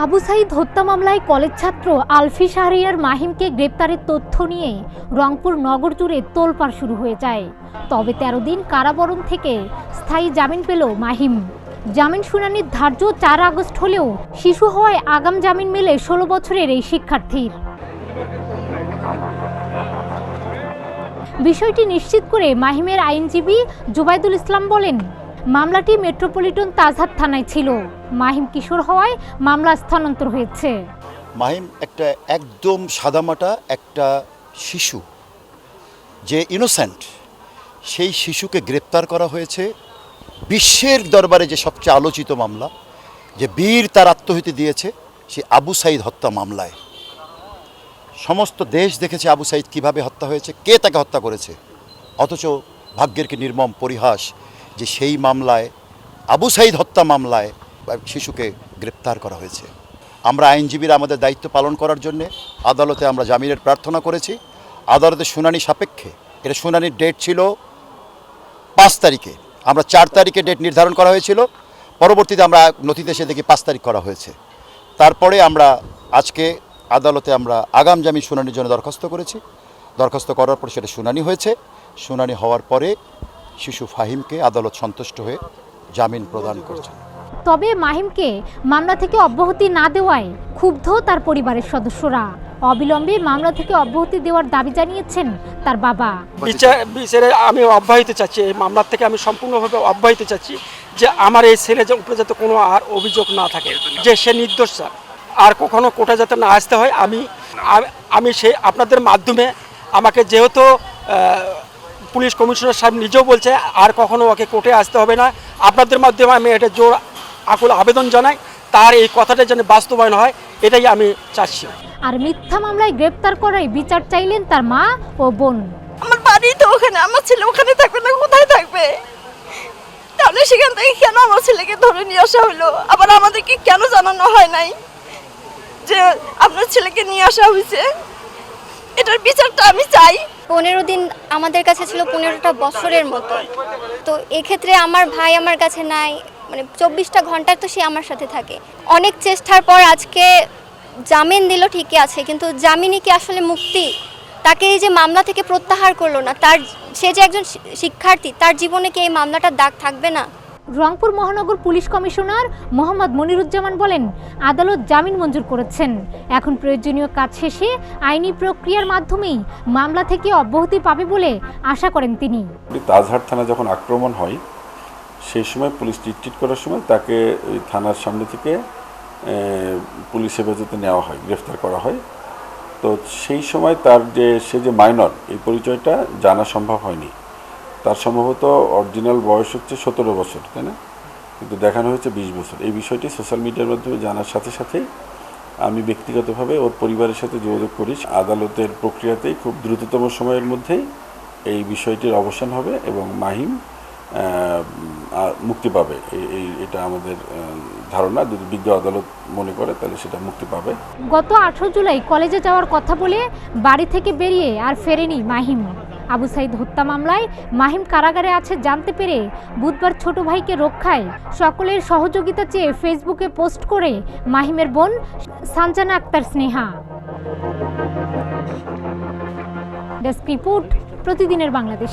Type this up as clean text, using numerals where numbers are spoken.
আবু সাঈদ হত্যা মামলায় কলেজ ছাত্র আলফি শাহরিয়ার মাহিমকে গ্রেপ্তারের তথ্য নিয়ে রংপুর নগর জুড়ে তোলপাড় শুরু হয়ে যায়। তবে 13 দিন কারাবরণ থেকে স্থায়ী জামিন পেল মাহিম। জামিন শুনানির ধার্য 4 আগস্ট হলেও শিশু হওয়ায় আগাম জামিন মেলে 16 বছরের এই শিক্ষার্থীর। বিষয়টি নিশ্চিত করে মাহিমের আইনজীবী জুবাইদুল ইসলাম বলেন, মামলাটি মেট্রোপলিটন তাজহাট থানায় ছিল। মাহিম কিশোর হওয়ায় মামলা স্থানান্তর হয়েছে। মাহিম একটা একদম সাদামাটা একটা শিশু, যে ইনোসেন্ট, সেই শিশুকে গ্রেপ্তার করা হয়েছে বিশ্বের দরবারে যে সবচেয়ে আলোচিত মামলা, যে বীর তার আত্মহতি দিয়েছে, সেই আবু সাঈদ হত্যা মামলায়। সমস্ত দেশ দেখেছে আবু সাঈদ কীভাবে হত্যা হয়েছে, কে তাকে হত্যা করেছে। অথচ ভাগ্যের কি নির্মম পরিহাস যে সেই মামলায়, আবু সাঈদ হত্যা মামলায় শিশুকে গ্রেপ্তার করা হয়েছে। আমরা আইনজীবীরা আমাদের দায়িত্ব পালন করার জন্যে আদালতে আমরা জামিনের প্রার্থনা করেছি। আদালতে শুনানি সাপেক্ষে, এটা শুনানির ডেট ছিল 5 তারিখে, আমরা 4 তারিখে ডেট নির্ধারণ করা হয়েছিল। পরবর্তীতে আমরা নথিতে এসে দেখি 5 তারিখ করা হয়েছে। তারপরে আমরা আজকে আদালতে আমরা আগাম জামিন শুনানির জন্য দরখাস্ত করেছি। দরখাস্ত করার পর সেটা শুনানি হয়েছে। শুনানি হওয়ার পরে শিশু ফাহিমকে আদালত সন্তুষ্ট হয়ে জামিন প্রদান করছে। তবে মাহিমকে মামলা থেকে অব্যাহতি না দেওয়ায় ক্ষুব্ধ তার পরিবারের সদস্যরা। অবিলম্বে মামলা থেকে অব্যাহতি দেওয়ার দাবি জানিয়েছেন তার বাবা। বিচারে আমি অব্যাহতি চাচ্ছি, এই মামলা থেকে আমি সম্পূর্ণভাবে অব্যাহতি চাচ্ছি, যে আমার এই ছেলে যে উপরে যাতে কোনো আর অভিযোগ না থাকে, যে সে নির্দোষ, স্যার, আর কখনো কোর্টে যাতে না আসতে হয়। আমি সেই আপনাদের মাধ্যমে, আমাকে যেহেতু পুলিশ কমিশনার সাহেব নিজেও বলছে আর কখনো ওকে কোর্টে আসতে হবে না, আপনাদের মাধ্যমে আমি এটা জোর আকুল আবেদন জানাই, তার এই কথাটা যেন বাস্তবায়ন হয়, এটাই আমি চাচ্ছি। আর মিথ্যা মামলায় গ্রেপ্তার করায় বিচার চাইলেন তার মা ও বোন। আমার বাড়ি তো ওখানে, আমার ছেলে ওখানে থাকবে না, কোথায় থাকবে? তাহলে সেখান থেকে কেন আমার ছেলেকে ধরে নিয়ে আসা হলো? আবার আমাদেরকে কেন জানানো হয় নাই যে আপনার ছেলেকে নিয়ে আসা হয়েছে? এটার বিচারটা আমি চাই। 15 দিন আমাদের কাছে ছিল 15টা বছরের মতো। তো এক্ষেত্রে আমার ভাই আমার কাছে নাই, মানে 24টা ঘন্টা তো সে আমার সাথে থাকে। অনেক চেষ্টার পর আজকে জামিন দিল, ঠিকই আছে, কিন্তু জামিনই কি আসলে মুক্তি? তাকে এই যে মামলা থেকে প্রত্যাহার করলো না, সে যে একজন শিক্ষার্থী, তার জীবনে কি এই মামলাটার দাগ থাকবে না? রংপুর মহানগর পুলিশ কমিশনার মোহাম্মদ মনিরুজ্জামান বলেন, আদালত জামিন মঞ্জুর করেছেন। এখন প্রয়োজনীয় কাজ শেষে আইনি প্রক্রিয়ার মাধ্যমেই মামলা থেকে অব্যাহতি পাবে বলে আশা করেন তিনি। তাজহাট থানা যখন আক্রমণ হয়, সেই সময় পুলিশ ট্রিট করার সময় তাকে ওই থানার সামনে থেকে পুলিশ হেফাজতে নেওয়া হয়, গ্রেফতার করা হয়। তো সেই সময় সে যে মাইনর, এই পরিচয়টা জানা সম্ভব হয়নি। তার সম্ভবত অরিজিনাল বয়স হচ্ছে 17 বছর, তাই না? কিন্তু দেখানো হয়েছে 20 বছর। এই বিষয়টি সোশ্যাল মিডিয়ার মাধ্যমে জানার সাথে সাথেই আমি ব্যক্তিগতভাবে ওর পরিবারের সাথে যোগাযোগ করি। আদালতের প্রক্রিয়াতেই খুব দ্রুততম সময়ের মধ্যেই এই বিষয়টির অবসান হবে এবং মাহিম মুক্তি পাবে। এটা আমাদের ধারণা। যদি বিজ্ঞ আদালত মনে করে তাহলে সেটা মুক্তি পাবে। গত 18 জুলাই কলেজে যাওয়ার কথা বলে বাড়ি থেকে বেরিয়ে আর ফেরেনি মাহিম। আবু সাঈদ হত্যা মামলায় মাহিম কারাগারে আছে জানতে পেরে বুধবার ছোট ভাইকে রক্ষায় সকলের সহযোগিতা চেয়ে ফেসবুকে পোস্ট করে মাহিমের বোন সানজানা আক্তার স্নেহা। ডেস্ক রিপোর্ট, প্রতিদিনের বাংলাদেশ।